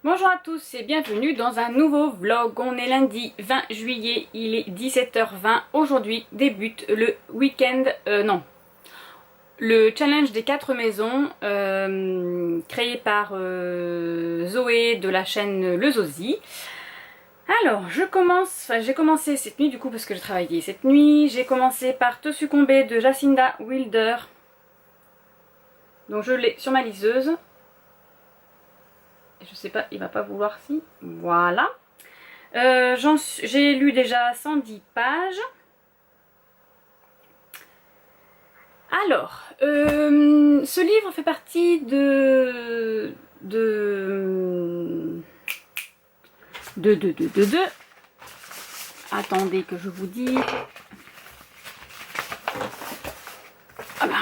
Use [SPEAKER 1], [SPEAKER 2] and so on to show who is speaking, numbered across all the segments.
[SPEAKER 1] Bonjour à tous et bienvenue dans un nouveau vlog. On est lundi 20 juillet, il est 17h20. Aujourd'hui débute le week-end, le challenge des 4 maisons créé par Zoé de la chaîne Le Zozi. Alors j'ai commencé cette nuit du coup parce que j'ai travaillé cette nuit. J'ai commencé par Te succomber de Jacinda Wilder. Donc je l'ai sur ma liseuse. Je sais pas, il va pas vouloir si. Voilà. J'ai lu déjà 110 pages. Alors, ce livre fait partie de attendez que je vous dise. Ah bah.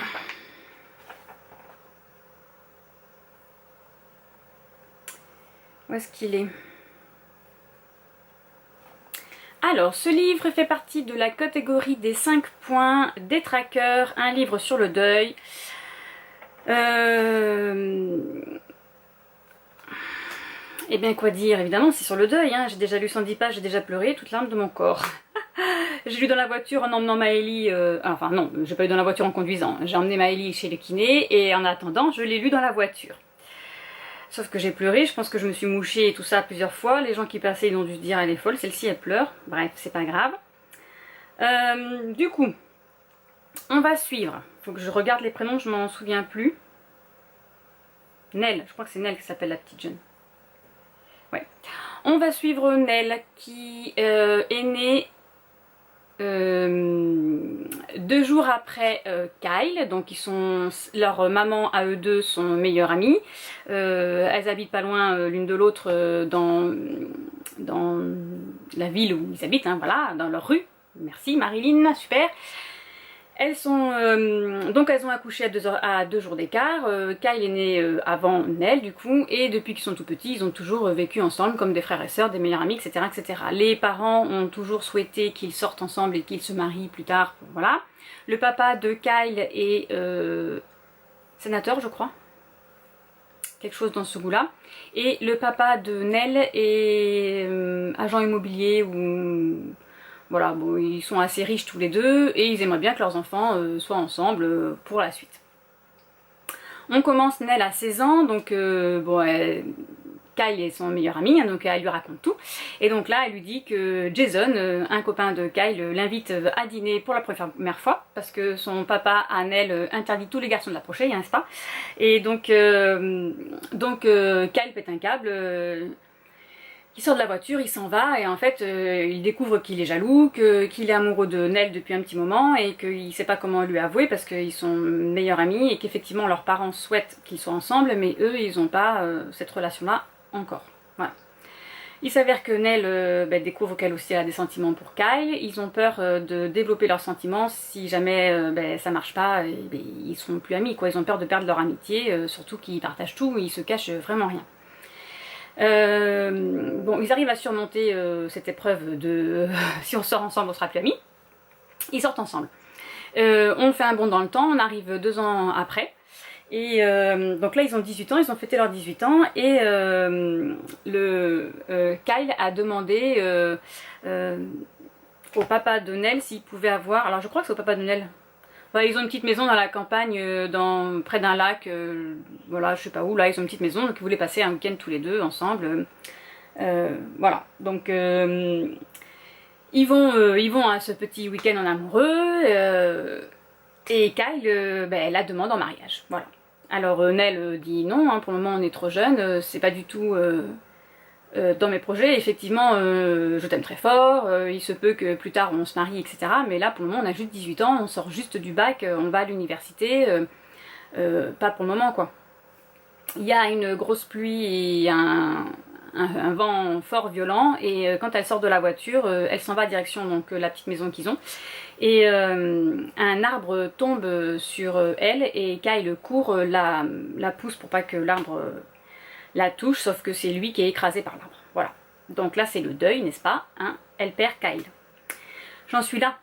[SPEAKER 1] Où est-ce qu'il est? Alors, ce livre fait partie de la catégorie des 5 points des trackers, un livre sur le deuil. Eh bien, quoi dire? Évidemment, c'est sur le deuil. Hein. J'ai déjà lu 110 pages, j'ai déjà pleuré, toute larme de mon corps. J'ai lu dans la voiture en emmenant Maëlie, enfin non, j'ai pas lu dans la voiture en conduisant. J'ai emmené Maëlie chez le kiné et en attendant, je l'ai lu dans la voiture. Sauf que j'ai pleuré, je pense que je me suis mouchée et tout ça plusieurs fois. Les gens qui passaient, ils ont dû se dire elle est folle, celle-ci elle pleure. Bref, c'est pas grave. Du coup, on va suivre. Faut que je regarde les prénoms, je m'en souviens plus. Nell, je crois que c'est Nell qui s'appelle la petite jeune. Ouais. On va suivre Nell qui est née 2 jours après Kyle, donc leur maman à eux deux sont meilleures amies. Elles habitent pas loin l'une de l'autre dans la ville où ils habitent, hein, voilà, dans leur rue. Merci Marilyn, super. Elles ont accouché à 2 jours d'écart. Kyle est né avant Nell du coup, et depuis qu'ils sont tout petits, ils ont toujours vécu ensemble comme des frères et sœurs, des meilleurs amis, etc., etc. Les parents ont toujours souhaité qu'ils sortent ensemble et qu'ils se marient plus tard, voilà. Le papa de Kyle est sénateur, je crois, quelque chose dans ce goût-là. Et le papa de Nell est agent immobilier ou... Voilà, bon, ils sont assez riches tous les deux et ils aimeraient bien que leurs enfants soient ensemble pour la suite. On commence Nell à 16 ans, donc Kyle est son meilleur ami, hein, donc elle lui raconte tout. Et donc là, elle lui dit que Jason, un copain de Kyle, l'invite à dîner pour la première fois, parce que son papa à Nell interdit tous les garçons de l'approcher, il y a un spa. Et donc Kyle pète un câble. Il sort de la voiture, il s'en va et en fait il découvre qu'il est jaloux, qu'il est amoureux de Nell depuis un petit moment et qu'il sait pas comment lui avouer parce qu'ils sont meilleurs amis et qu'effectivement leurs parents souhaitent qu'ils soient ensemble mais eux ils n'ont pas cette relation là encore. Voilà. Il s'avère que Nell découvre qu'elle aussi a des sentiments pour Kyle, ils ont peur de développer leurs sentiments si jamais ça marche pas, ils seront plus amis quoi, ils ont peur de perdre leur amitié, surtout qu'ils partagent tout, ils se cachent vraiment rien. Bon, ils arrivent à surmonter cette épreuve de si on sort ensemble, on sera plus amis. Ils sortent ensemble. On fait un bond dans le temps, on arrive 2 ans après. Et donc là, ils ont 18 ans, ils ont fêté leurs 18 ans. Et Kyle a demandé au papa de Nell s'il pouvait avoir. Alors, je crois que c'est au papa de Nell. Enfin, ils ont une petite maison dans la campagne, près d'un lac, voilà, je sais pas où, là, ils ont une petite maison, donc ils voulaient passer un week-end tous les deux ensemble. Voilà, donc ils vont à ce petit week-end en amoureux, et Kyle la demande en mariage, voilà. Alors Nell dit non, hein, pour le moment on est trop jeune, c'est pas du tout... dans mes projets, effectivement, je t'aime très fort, il se peut que plus tard on se marie, etc. Mais là, pour le moment, on a juste 18 ans, on sort juste du bac, on va à l'université, pas pour le moment, quoi. Il y a une grosse pluie et un vent fort violent, et quand elle sort de la voiture, elle s'en va direction donc la petite maison qu'ils ont. Et un arbre tombe sur elle, et Kyle court, la pousse pour pas que l'arbre... la touche, sauf que c'est lui qui est écrasé par l'arbre. Voilà. Donc là, c'est le deuil, n'est-ce pas, hein? Elle perd Kyle. J'en suis là.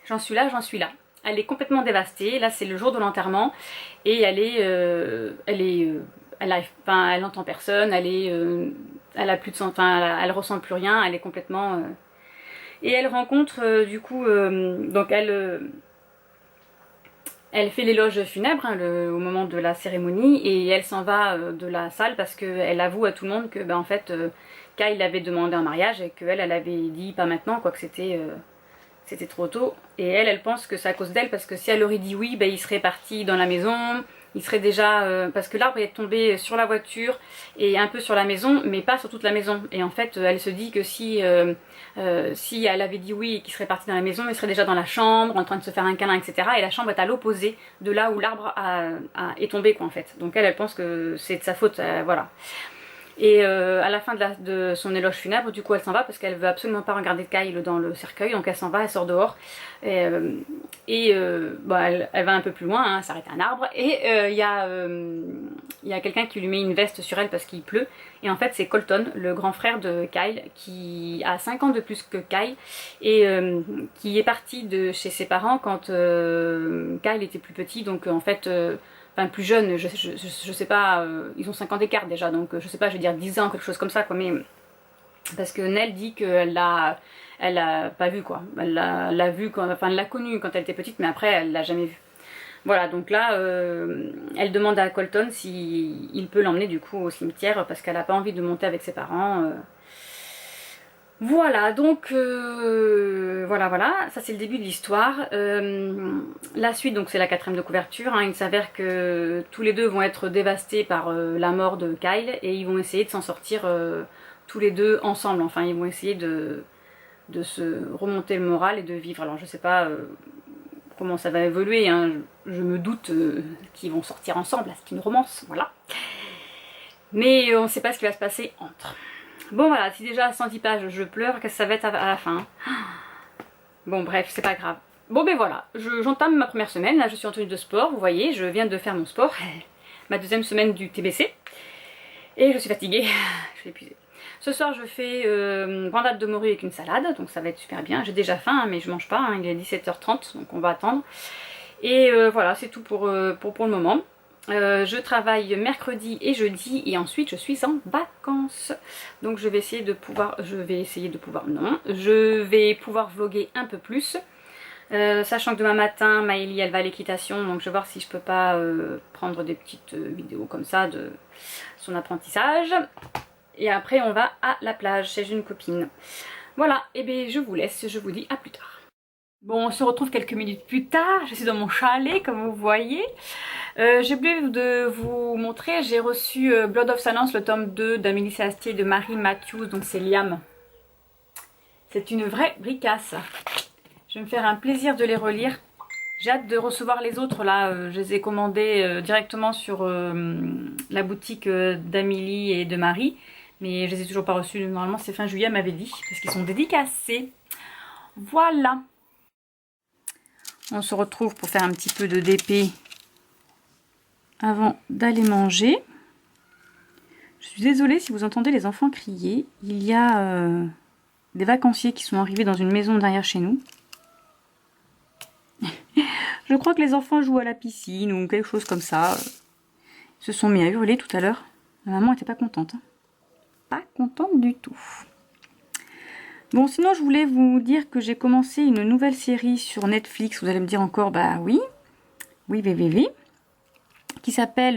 [SPEAKER 1] J'en suis là, j'en suis là. Elle est complètement dévastée. Là, c'est le jour de l'enterrement. Et elle elle n'entend personne, elle a plus de elle ressent plus rien, elle est complètement... Et elle rencontre du coup, donc elle fait l'éloge funèbre hein, au moment de la cérémonie et elle s'en va de la salle parce qu'elle avoue à tout le monde que en fait Kyle l'avait demandé en mariage et qu'elle elle avait dit pas maintenant quoi, que c'était trop tôt. Et elle pense que c'est à cause d'elle parce que si elle aurait dit oui, il serait parti dans la maison, il serait déjà... parce que l'arbre est tombé sur la voiture et un peu sur la maison, mais pas sur toute la maison. Et en fait, elle se dit que si elle avait dit oui et qu'il serait parti dans la maison, il serait déjà dans la chambre, en train de se faire un câlin, etc. Et la chambre est à l'opposé de là où l'arbre est tombé, quoi, en fait. Donc elle pense que c'est de sa faute, voilà. Et à la fin de son éloge funèbre, du coup elle s'en va parce qu'elle veut absolument pas regarder Kyle dans le cercueil, donc elle s'en va, elle sort dehors elle va un peu plus loin, hein, s'arrête à un arbre et il y a quelqu'un qui lui met une veste sur elle parce qu'il pleut et en fait c'est Colton, le grand frère de Kyle qui a 5 ans de plus que Kyle et qui est parti de chez ses parents quand Kyle était plus petit, donc en fait enfin plus jeune, je sais pas, ils ont 5 ans d'écart déjà, donc je sais pas, je vais dire 10 ans, quelque chose comme ça, quoi, mais parce que Nell dit qu'elle l'a pas vu, quoi, elle l'a vu, enfin elle l'a connue quand elle était petite, mais après elle l'a jamais vu. Voilà, donc là, elle demande à Colton s'il peut l'emmener du coup au cimetière, parce qu'elle a pas envie de monter avec ses parents. Voilà, donc voilà, ça c'est le début de l'histoire. La suite, donc c'est la 4e de couverture, hein. Il s'avère que tous les deux vont être dévastés par la mort de Kyle et ils vont essayer de s'en sortir tous les deux ensemble. Enfin, ils vont essayer de se remonter le moral et de vivre. Alors je sais pas comment ça va évoluer, hein. Je me doute qu'ils vont sortir ensemble, là c'est une romance, voilà. Mais on ne sait pas ce qui va se passer entre. Bon voilà, si déjà à 110 pages je pleure, qu'est-ce que ça va être à la fin? Bon bref, c'est pas grave. Bon ben voilà, j'entame ma première semaine, là je suis en tenue de sport, vous voyez, je viens de faire mon sport, ma 2e semaine du TBC, et je suis fatiguée, je suis épuisée. Ce soir je fais bandade de morue avec une salade, donc ça va être super bien, j'ai déjà faim, hein, mais je mange pas, hein, il est 17h30, donc on va attendre. Et voilà, c'est tout pour le moment. Je travaille mercredi et jeudi et ensuite je suis en vacances, donc je vais essayer de pouvoir vlogger un peu plus, sachant que demain matin Maëlie elle va à l'équitation, donc je vais voir si je peux pas prendre des petites vidéos comme ça de son apprentissage et après on va à la plage chez une copine. Voilà, et bien je vous laisse, je vous dis à plus tard. Bon, on se retrouve quelques minutes plus tard, je suis dans mon chalet comme vous voyez. J'ai oublié de vous montrer, j'ai reçu Blood of Silence, le tome 2 d'Amélie Sastier et de Marie Matthews, donc c'est Liam. C'est une vraie bricasse. Je vais me faire un plaisir de les relire. J'ai hâte de recevoir les autres là, je les ai commandés directement sur la boutique d'Amélie et de Marie. Mais je les ai toujours pas reçus, normalement c'est fin juillet, elle m'avait dit, parce qu'ils sont dédicacés. Voilà. On se retrouve pour faire un petit peu de DP avant d'aller manger. Je suis désolée si vous entendez les enfants crier. Il y a des vacanciers qui sont arrivés dans une maison derrière chez nous. Je crois que les enfants jouent à la piscine ou quelque chose comme ça. Ils se sont mis à hurler tout à l'heure. La maman n'était pas contente. Hein. Pas contente du tout. Bon, sinon je voulais vous dire que j'ai commencé une nouvelle série sur Netflix. Vous allez me dire encore, bah oui, qui s'appelle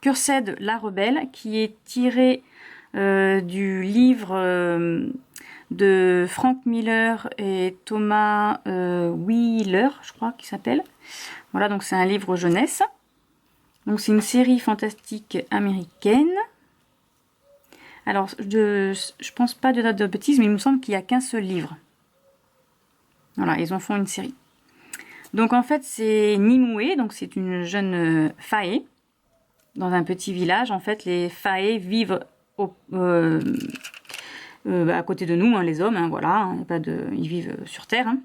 [SPEAKER 1] Cursed la rebelle, qui est tirée du livre de Frank Miller et Thomas Wheeler, je crois qu'il s'appelle. Voilà, donc c'est un livre jeunesse. Donc c'est une série fantastique américaine. Alors, je pense pas de date de bêtises, mais il me semble qu'il n'y a qu'un seul livre. Voilà, ils en font une série. Donc en fait, c'est Nimue, donc c'est une jeune Fae, dans un petit village. En fait, les Fae vivent à côté de nous, hein, les hommes, hein, voilà, hein, ils vivent sur Terre. Hein.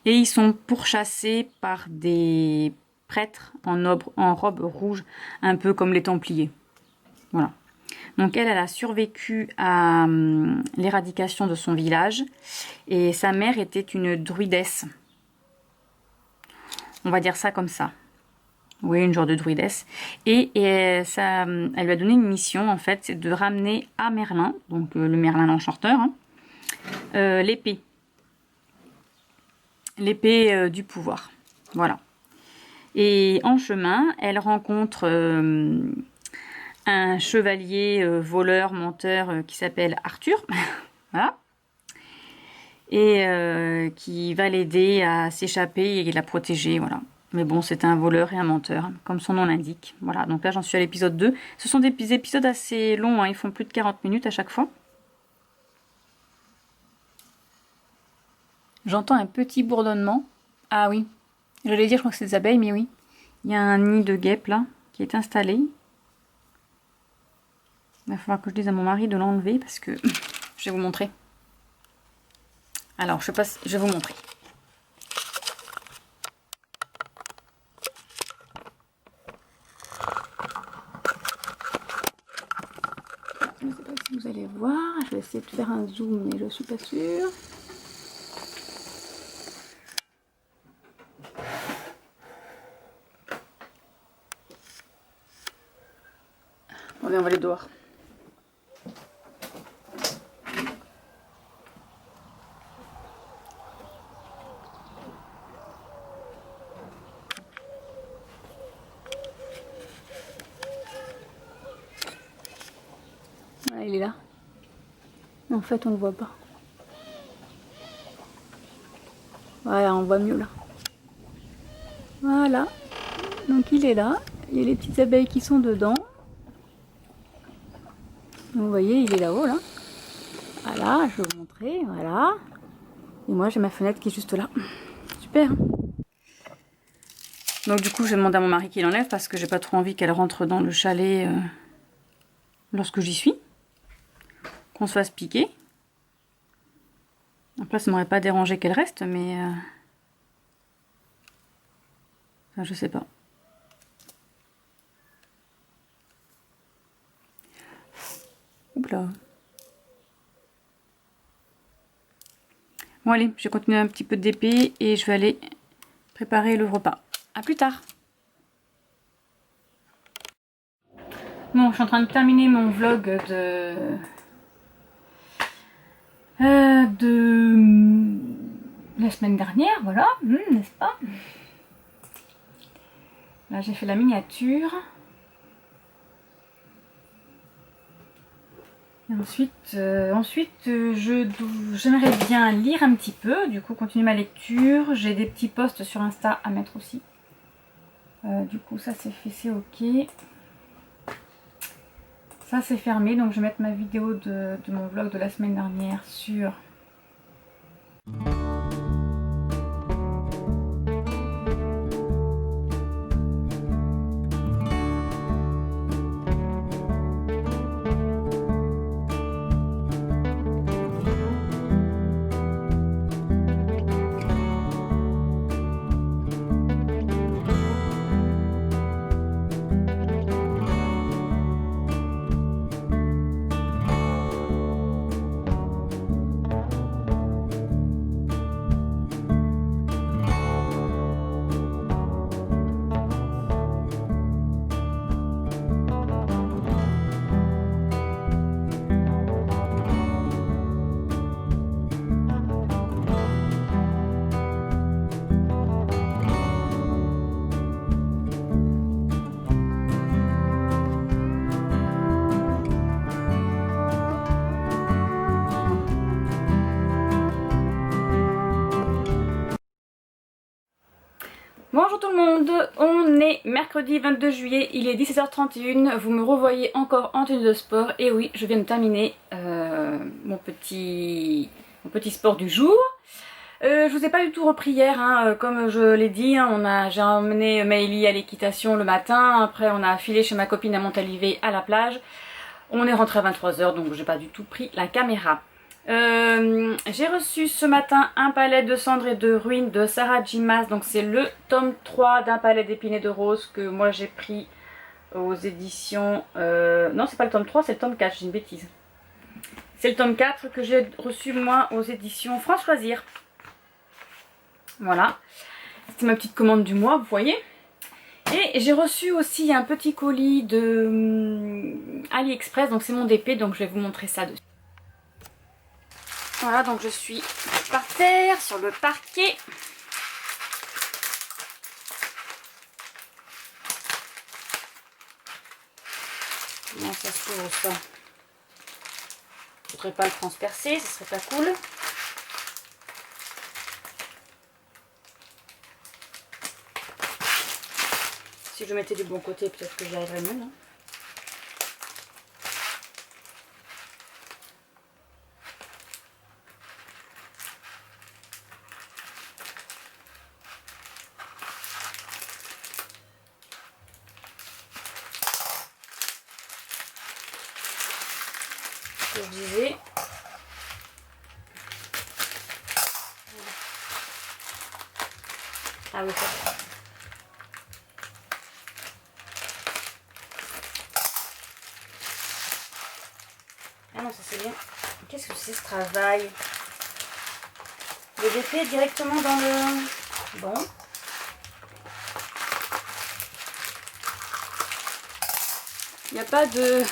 [SPEAKER 1] Et ils sont pourchassés par des prêtres en robe rouge, un peu comme les Templiers. Voilà. Donc elle a survécu à l'éradication de son village et sa mère était une druidesse. On va dire ça comme ça. Oui, une genre de druidesse. Et ça, elle lui a donné une mission, en fait, c'est de ramener à Merlin, donc le Merlin l'enchanteur, hein, l'épée. L'épée du pouvoir. Voilà. Et en chemin, elle rencontre un chevalier voleur, menteur qui s'appelle Arthur. Voilà. Et qui va l'aider à s'échapper et la protéger, voilà. Mais bon, c'est un voleur et un menteur, comme son nom l'indique. Voilà, donc là j'en suis à l'épisode 2. Ce sont des épisodes assez longs, hein, ils font plus de 40 minutes à chaque fois. J'entends un petit bourdonnement. Ah oui, j'allais dire, je crois que c'est des abeilles, mais oui. Il y a un nid de guêpes là, qui est installé. Il va falloir que je dise à mon mari de l'enlever, parce que je vais vous montrer. Alors, je vais vous montrer. Je ne sais pas si vous allez voir. Je vais essayer de faire un zoom, mais je ne suis pas sûre. Allez, on va aller dehors. Voilà, il est là. En fait, on le voit pas. Voilà, on voit mieux là. Voilà. Donc il est là. Il y a les petites abeilles qui sont dedans. Vous voyez, il est là-haut là. Voilà, je vais vous montrer. Voilà. Et moi, j'ai ma fenêtre qui est juste là. Super. Donc du coup, je vais demander à mon mari qu'il enlève parce que j'ai pas trop envie qu'elle rentre dans le chalet lorsque j'y suis. Qu'on se fasse piquer. Après, ça m'aurait pas dérangé qu'elle reste, mais... Enfin, je sais pas. Oula. Bon allez, je vais continuer un petit peu d'épée et je vais aller préparer le repas. A plus tard. Bon, je suis en train de terminer mon vlog de la semaine dernière, voilà, n'est-ce pas? Là, j'ai fait la miniature. Et ensuite, j'aimerais bien lire un petit peu, du coup continuer ma lecture. J'ai des petits posts sur Insta à mettre aussi. Du coup ça c'est fait, c'est ok. Ça c'est fermé, donc je vais mettre ma vidéo de mon vlog de la semaine dernière sur... Bonjour tout le monde, on est mercredi 22 juillet, il est 17h31, vous me revoyez encore en tenue de sport et oui, je viens de terminer mon petit sport du jour. Je vous ai pas du tout repris hier, hein, comme je l'ai dit, hein, j'ai emmené Maëlie à l'équitation le matin, après on a filé chez ma copine à Montalivet à la plage, on est rentré à 23h donc j'ai pas du tout pris la caméra. J'ai reçu ce matin un palet de cendres et de ruines de Sarah J. Maas, donc c'est le tome 3 d'un palet d'épines et de roses que moi j'ai pris aux éditions... non, c'est pas le tome 3, c'est le tome 4, j'ai une bêtise. C'est le tome 4 que j'ai reçu moi aux éditions France Loisirs. Voilà, c'est ma petite commande du mois, vous voyez. Et Et j'ai reçu aussi un petit colis de AliExpress, donc c'est mon DP, donc je vais vous montrer ça dessus. Voilà, donc je suis par terre, sur le parquet. Comment ça se ouvre ça? Je voudrais pas le transpercer, ce serait pas cool. Si je mettais du bon côté, peut-être que j'y arriverais mieux, non? Que je disais. Ah oui, ça. Ah non, ça c'est bien. Qu'est-ce que c'est ce travail? Le DP directement dans le... Bon. Il n'y a pas de...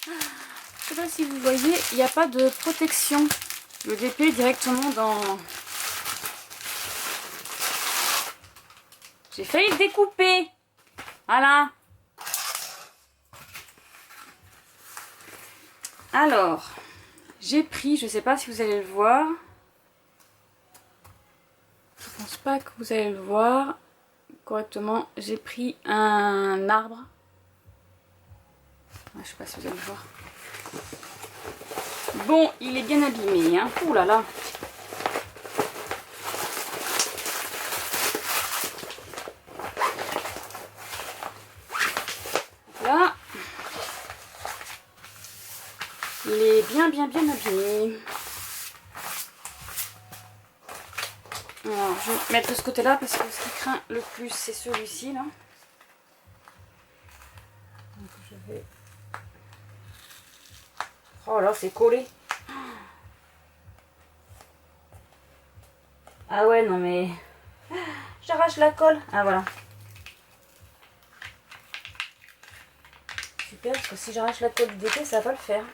[SPEAKER 1] Je sais pas si vous voyez, il n'y a pas de protection. Le DP directement dans... J'ai failli le découper. Voilà. Alors, j'ai pris, je sais pas si vous allez le voir. Je pense pas que vous allez le voir correctement. J'ai pris un arbre. Je sais pas si vous allez le voir. Bon, il est bien abîmé, hein. Ouh là là. Là. Il est bien abîmé. Alors, je vais mettre de ce côté-là parce que ce qui craint le plus, c'est celui-ci, là. Donc, je vais... Oh là, c'est collé. Ah ouais, non mais... J'arrache la colle. Ah voilà. Super, parce que si j'arrache la colle d'été, ça va pas le faire.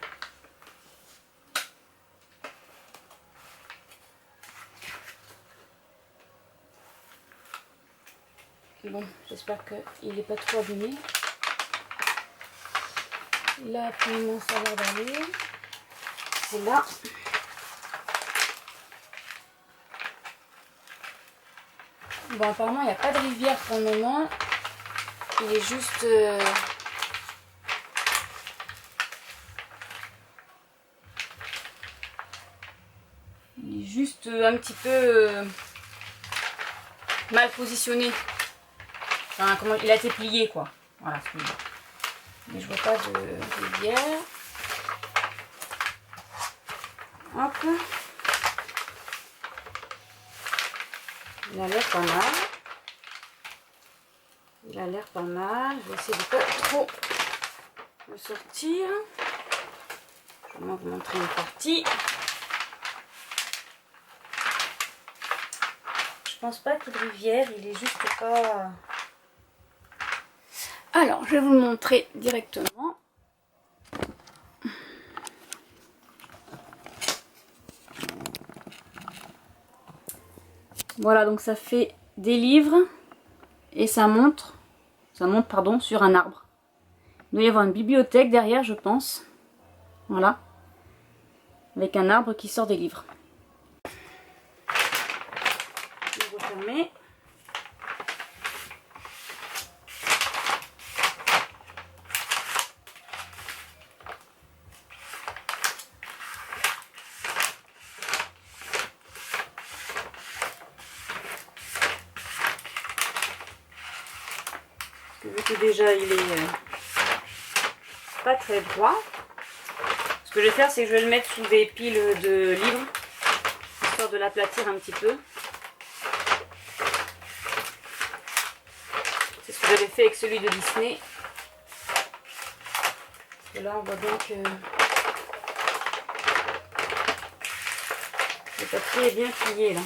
[SPEAKER 1] Bon, j'espère qu'il n'est pas trop abîmé. Là, absolument, ça a l'air d'aller. C'est là. Bon, apparemment, il n'y a pas de rivière pour le moment. Il est juste... Il est juste un petit peu mal positionné. Enfin, comment il a été plié, quoi. Voilà. Mais je vois pas de rivière. Hop. Il a l'air pas mal. Il a l'air pas mal. Je vais essayer de pas trop le sortir. Je vais vous montrer une partie. Je pense pas qu'il y ait de rivière. Il est juste pas... Alors, je vais vous le montrer directement. Voilà, donc ça fait des livres et ça monte pardon, sur un arbre. Il doit y avoir une bibliothèque derrière, je pense. Voilà. Avec un arbre qui sort des livres. Je vais refermer. Vu que déjà il est pas très droit, ce que je vais faire c'est que je vais le mettre sous des piles de livres, histoire de l'aplatir un petit peu. C'est ce que j'avais fait avec celui de Disney. Et là on voit bien que le papier est bien plié là.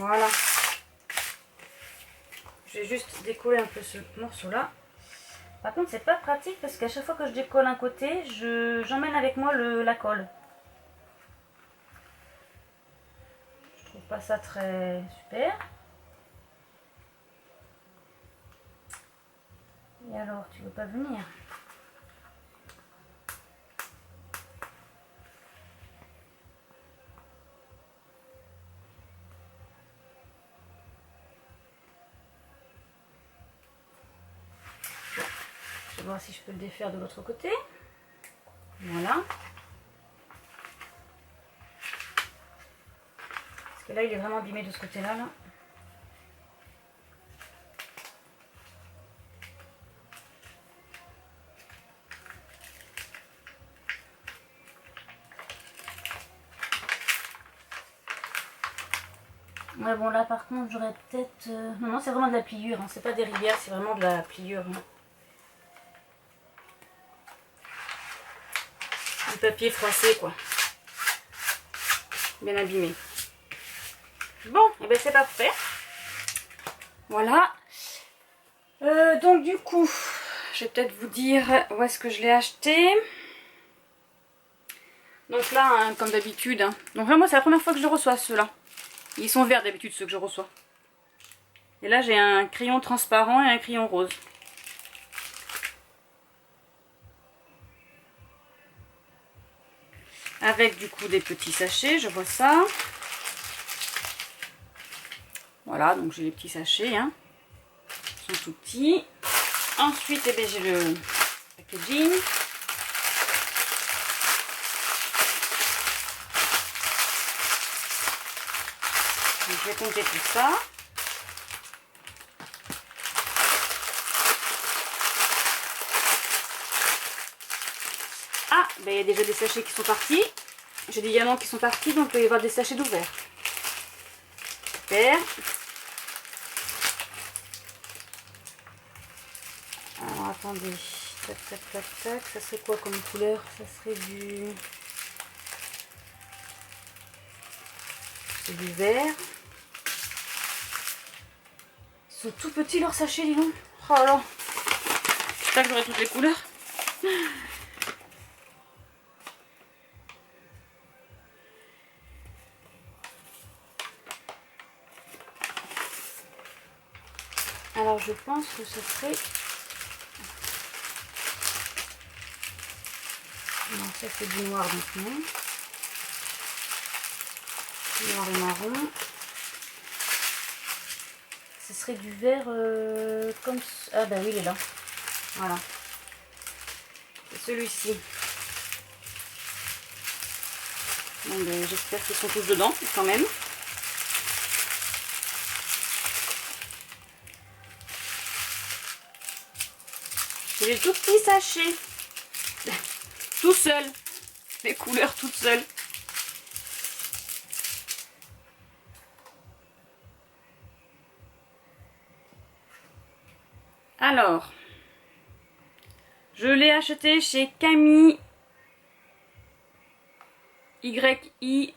[SPEAKER 1] Voilà. Je vais juste décoller un peu ce morceau-là. Par contre, c'est pas pratique parce qu'à chaque fois que je décolle un côté, j'emmène avec moi la colle. Je trouve pas ça très super. Et alors, tu veux pas venir? Je vais voir si je peux le défaire de l'autre côté. Voilà. Parce que là, il est vraiment abîmé de ce côté-là. Là. Ouais, bon, là, par contre, j'aurais peut-être... Non, non, c'est vraiment de la pliure. Hein. C'est pas des rivières, c'est vraiment de la pliure. Hein. Du papier froissé, quoi. Bien abîmé. Bon, et ben c'est parfait. Voilà. Donc du coup, je vais peut-être vous dire où est-ce que je l'ai acheté. Donc là, hein, comme d'habitude. Hein. Donc là, moi, c'est la première fois que je reçois ceux-là. Ils sont verts d'habitude, ceux que je reçois. Et là, j'ai un crayon transparent et un crayon rose. Avec du coup des petits sachets, je vois ça. Voilà, donc j'ai les petits sachets. Hein. Ils sont tout petits. Ensuite, eh bien, j'ai le packaging. Donc, je vais compter tout ça. Ah, ben, il y a déjà des sachets qui sont partis. J'ai des diamants qui sont partis, donc il va y avoir des sachets d'ouvert. Super. Alors attendez, tac tac tac tac, ça serait quoi comme couleur? Ça serait c'est du vert. Ils sont tout petits leurs sachets, dis donc. Oh là, j'espère que j'aurai toutes les couleurs. Alors je pense que ce serait... Non, ça c'est du noir donc non. Noir et marron. Ce serait du vert comme... Ah bah oui, il est là. Voilà. C'est celui-ci. Donc j'espère qu'ils sont tous dedans quand même. C'est les tout petits sachets. Tout seul. Les couleurs toutes seules. Alors, je l'ai acheté chez Camille YI.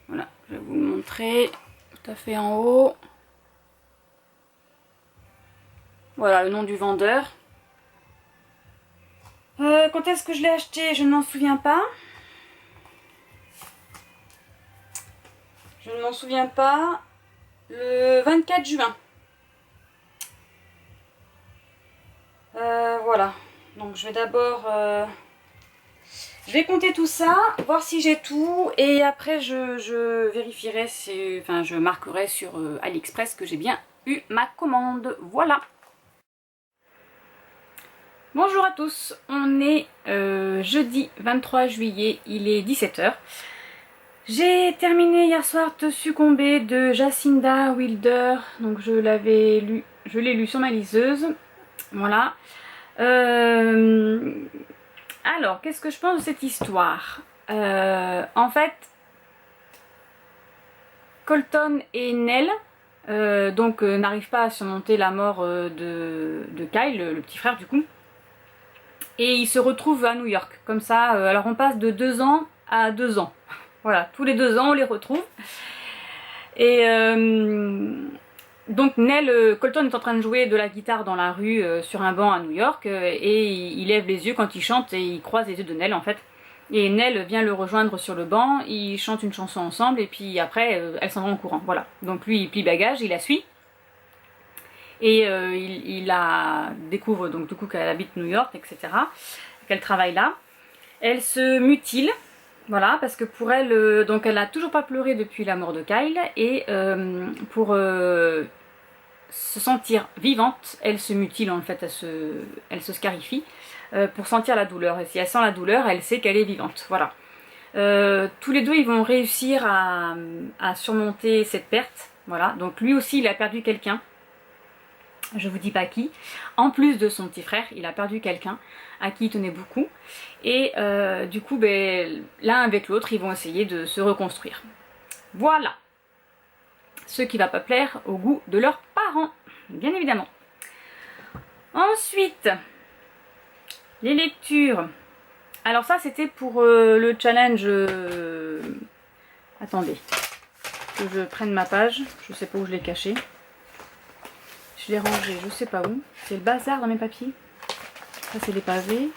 [SPEAKER 1] Voilà, je vais vous le montrer tout à fait en haut. Voilà le nom du vendeur. Quand est-ce que je l'ai acheté? Je ne m'en souviens pas. Je ne m'en souviens pas. Le 24 juin. Voilà. Donc je vais d'abord... je vais compter tout ça, voir si j'ai tout. Et après je vérifierai, enfin je marquerai sur AliExpress que j'ai bien eu ma commande. Voilà. Bonjour à tous, on est jeudi 23 juillet, il est 17 h. J'ai terminé hier soir Te succomber de Jacinda Wilder, donc je l'ai lu sur ma liseuse, voilà. Alors, qu'est-ce que je pense de cette histoire? En fait, Colton et Nell n'arrivent pas à surmonter la mort de Kyle, le petit frère du coup. Et ils se retrouvent à New York, comme ça. Alors on passe de 2 ans à 2 ans. Voilà, tous les 2 ans on les retrouve. Et donc Nell, Colton est en train de jouer de la guitare dans la rue sur un banc à New York et il lève les yeux quand il chante et il croise les yeux de Nell en fait. Et Nell vient le rejoindre sur le banc, ils chantent une chanson ensemble et puis après elle s'en va en courant. Voilà, donc lui il plie bagage, il la suit. Et il la découvre donc du coup qu'elle habite New York, etc. Qu'elle travaille là. Elle se mutile, voilà, parce que pour elle, donc elle n'a toujours pas pleuré depuis la mort de Kyle. Et pour se sentir vivante, elle se mutile en fait, elle se scarifie pour sentir la douleur. Et si elle sent la douleur, elle sait qu'elle est vivante, voilà. Tous les deux ils vont réussir à surmonter cette perte, voilà. Donc lui aussi il a perdu quelqu'un. Je vous dis pas qui. En plus de son petit frère, il a perdu quelqu'un à qui il tenait beaucoup. Et du coup, ben, l'un avec l'autre, ils vont essayer de se reconstruire. Voilà. Ce qui va pas plaire au goût de leurs parents, bien évidemment. Ensuite, les lectures. Alors ça, c'était pour le challenge... Attendez, que je prenne ma page. Je sais pas où je l'ai caché. Je l'ai rangé, je sais pas où. C'est le bazar dans mes papiers. Ça, c'est les pavés.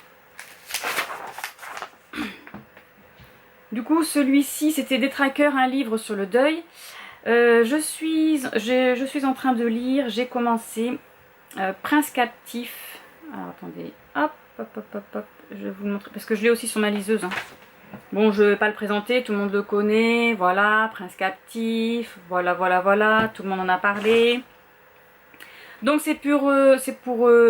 [SPEAKER 1] Du coup, celui-ci, c'était Des traqueurs, un livre sur le deuil. Je suis en train de lire, j'ai commencé Prince captif. Alors, attendez, hop, hop, hop, hop, hop. Je vais vous le montrer, parce que je l'ai aussi sur ma liseuse. Hein. Bon, je vais pas le présenter, tout le monde le connaît. Voilà, Prince captif. Voilà, voilà, voilà. Tout le monde en a parlé. Donc c'est pour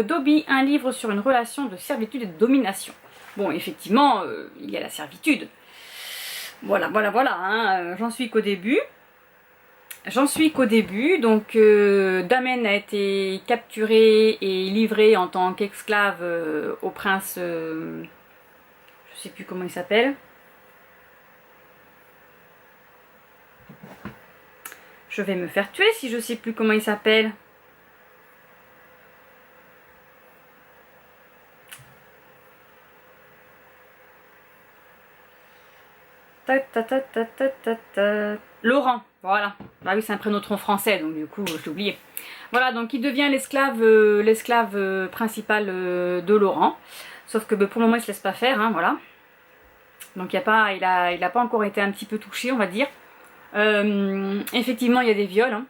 [SPEAKER 1] Dobby, un livre sur une relation de servitude et de domination. Bon, effectivement, il y a la servitude. Voilà, voilà, voilà, hein, j'en suis qu'au début. Donc Damen a été capturé et livré en tant qu'esclave au prince, je sais plus comment il s'appelle. Je vais me faire tuer si je sais plus comment il s'appelle. Laurent, voilà. Bah oui, c'est un prénom français, donc du coup, je l'ai oublié. Voilà, donc il devient l'esclave principal de Laurent. Sauf que pour le moment, il se laisse pas faire, hein, voilà. Donc il a pas encore été un petit peu touché, on va dire. Effectivement, il y a des viols. Hein.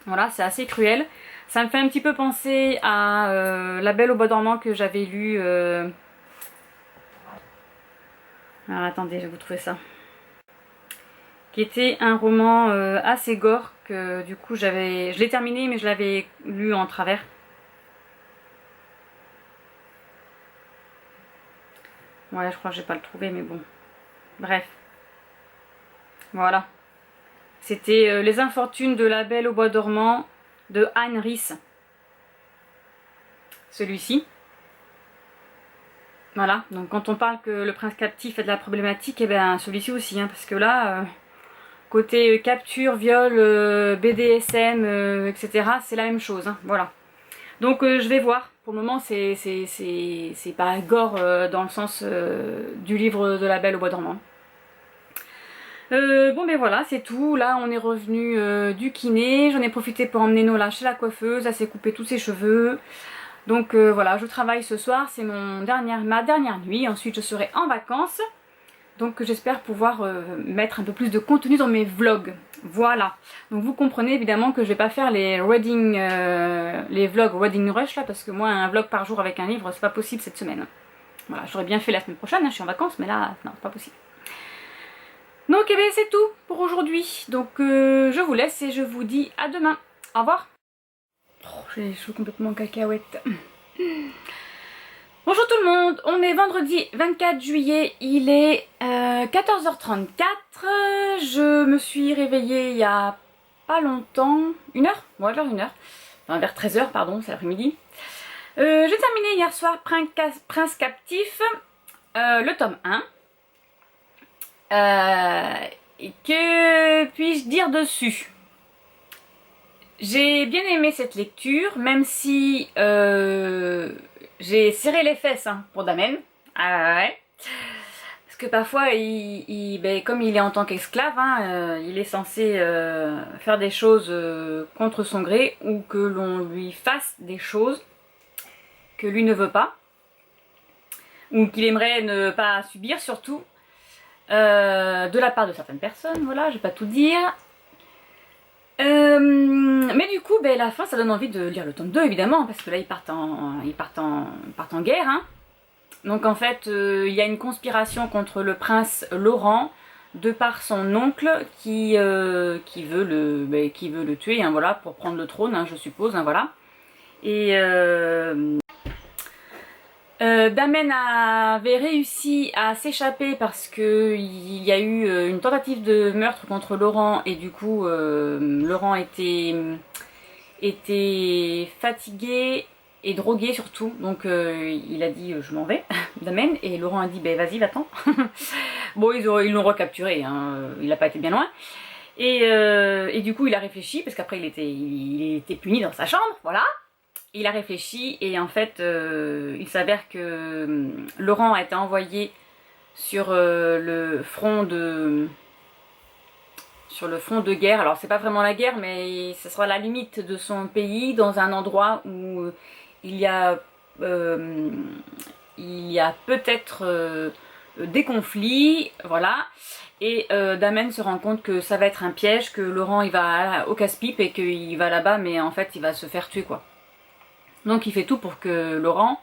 [SPEAKER 1] Voilà, c'est assez cruel. Ça me fait un petit peu penser à La Belle au bois dormant que j'avais lu... Alors attendez, je vais vous trouver ça. Qui était un roman assez gore que du coup je l'ai terminé mais je l'avais lu en travers. Ouais, je crois que j'ai pas le trouvé mais bon. Bref. Voilà. C'était Les infortunes de La Belle au bois dormant de Anne Rice. Celui-ci. Voilà, donc quand on parle que le prince captif est de la problématique, et bien celui-ci aussi, hein, parce que là, côté capture, viol, BDSM, etc., c'est la même chose, hein, voilà. Donc je vais voir, pour le moment c'est pas gore dans le sens du livre de La Belle au bois dormant. Bon ben voilà, c'est tout, là on est revenu du kiné, j'en ai profité pour emmener Nola chez la coiffeuse, elle s'est coupé tous ses cheveux. Donc voilà, je travaille ce soir, c'est ma dernière nuit, ensuite je serai en vacances. Donc j'espère pouvoir mettre un peu plus de contenu dans mes vlogs. Voilà. Donc vous comprenez évidemment que je vais pas faire les vlogs Wedding Rush là, parce que moi un vlog par jour avec un livre, c'est pas possible cette semaine. Voilà, j'aurais bien fait la semaine prochaine, hein, je suis en vacances, mais là, non, c'est pas possible. Donc eh bien c'est tout pour aujourd'hui. Donc je vous laisse et je vous dis à demain. Au revoir. Oh, j'ai les cheveux complètement cacahuètes. Bonjour tout le monde, on est vendredi 24 juillet, il est 14h34. Je me suis réveillée il y a pas longtemps, 1 heure, ouais, vers 1 heure, enfin vers 13h pardon, c'est l'après-midi. J'ai terminé hier soir Prince captif, le tome 1. Et que puis-je dire dessus? J'ai bien aimé cette lecture, même si j'ai serré les fesses hein, pour Damen. Ah ouais. Parce que parfois, ben, comme il est en tant qu'esclave, hein, il est censé faire des choses contre son gré ou que l'on lui fasse des choses que lui ne veut pas ou qu'il aimerait ne pas subir surtout de la part de certaines personnes. Voilà, je vais pas tout dire. Mais du coup, ben, la fin, ça donne envie de lire le tome 2 évidemment, parce que là ils partent en guerre. Hein. Donc en fait, il y a une conspiration contre le prince Laurent de par son oncle qui veut le tuer, hein, voilà, pour prendre le trône, hein, je suppose, hein, voilà. Et Damen avait réussi à s'échapper parce que il y a eu une tentative de meurtre contre Laurent et du coup Laurent était fatigué et drogué surtout, donc il a dit je m'en vais, Damen, et Laurent a dit ben vas-y va-t'en. Bon ils l'ont recapturé, hein, il n'a pas été bien loin. Et du coup il a réfléchi parce qu'après il était puni dans sa chambre, voilà. Il a réfléchi et en fait il s'avère que Laurent a été envoyé sur le front de guerre. Alors c'est pas vraiment la guerre mais ce sera la limite de son pays, dans un endroit où il y a peut-être des conflits, voilà. Et Damen se rend compte que ça va être un piège, que Laurent il va au casse-pipe et qu'il va là-bas mais en fait il va se faire tuer quoi. Donc il fait tout pour que Laurent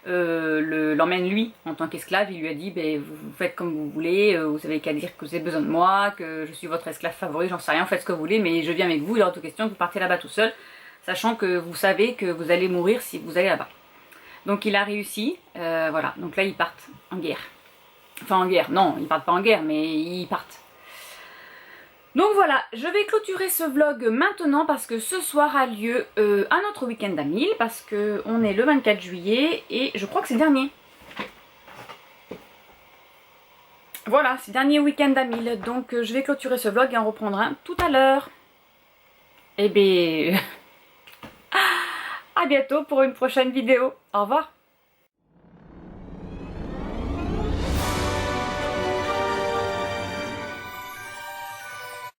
[SPEAKER 1] l'emmène lui en tant qu'esclave. Il lui a dit ben, vous faites comme vous voulez, vous savez qu'à dire que vous avez besoin de moi, que je suis votre esclave favori, j'en sais rien, faites ce que vous voulez, mais je viens avec vous, il est hors de question que vous partez là-bas tout seul, sachant que vous savez que vous allez mourir si vous allez là-bas. Donc il a réussi, voilà, donc là ils partent en guerre. Enfin en guerre, non, ils partent pas en guerre, mais ils partent. Donc voilà, je vais clôturer ce vlog maintenant parce que ce soir a lieu un autre week-end à 1000 parce qu'on est le 24 juillet et je crois que c'est le dernier. Voilà, c'est le dernier week-end à 1000, donc je vais clôturer ce vlog et en reprendre un tout à l'heure. Et bien, à bientôt pour une prochaine vidéo. Au revoir.